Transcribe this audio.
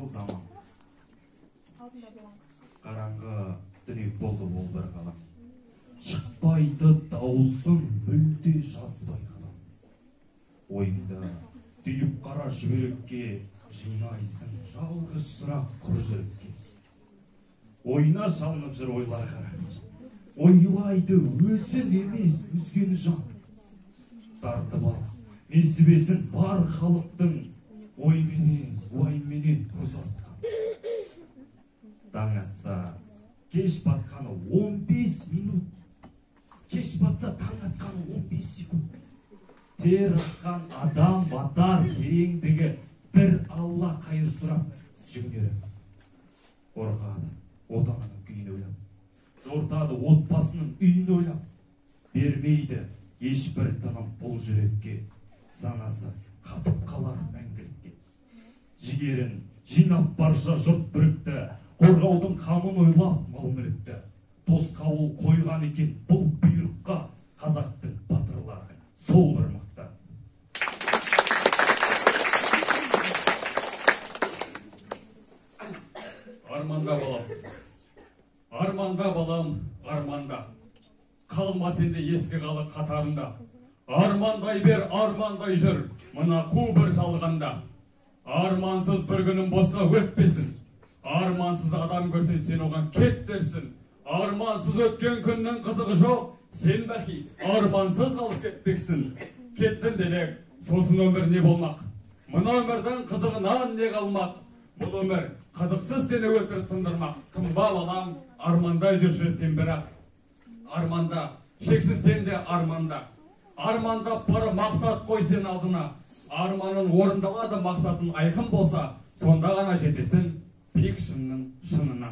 қызыл заман. Қараңғы дүние болды ол бір ғалам. Шықпайды дауысың мүлде жазбай қалам. Ойыңда түйіп қара жүрекке жинайсың жалғыз шырақ құр жүрекке. Ойына шалынып жүр ойлар қара. Ойлайды өзін емес өзгені жан. Тартып ал несібесін бар халықтың ойменен, уайменен ұзатқан. Таң атса, кеш батқаны 15 минут. Кеш батса, таң атқаны 15 секунд. Тер атқан адам батар тереңдігі бір Алла қайыр сұрап жүгінері. Қорқады, отанының күйін ойлап. Жортады отбасының үйін ойлап. Бермейді ешбір тыным бұл жүрекке. Санасы қатып қалар мәңгілікке. Жігерін жинап барша жұрт бірікті. Қорғаудың қамын ойлап мал мүлікті. Тосқауыл қойған екен бұл бұйрыққа. Қазақтың батырлары сол бір мықты. Арманда балам, арманда балам, арманда. Қалма сенде ескі қалы қатарында. Армандай бер, армандай жүр, мына қу бір жалғанда. Армансыз бір күнің босқа өтпесін. Армансыз адам көрсен сен оған кет дерсін. Армансыз өткен күннің қызығы жоқ, сен бәки армансыз қалып кетпексін. Кеттін делек, сосын өмір не болмақ? Мына өмірдің қызығынан не қалмақ? Бұл өмір қызықсыз сені өлтіріп тындырмақ. Тынба балам, армандай жүрші сен бірақ. Арманда, шексіз сен де арманда. Армандап бары мақсат қой сен алдына. Арманын орындалады мақсатын айқын болса, сонда ғана жетесің биік шыңның шынына.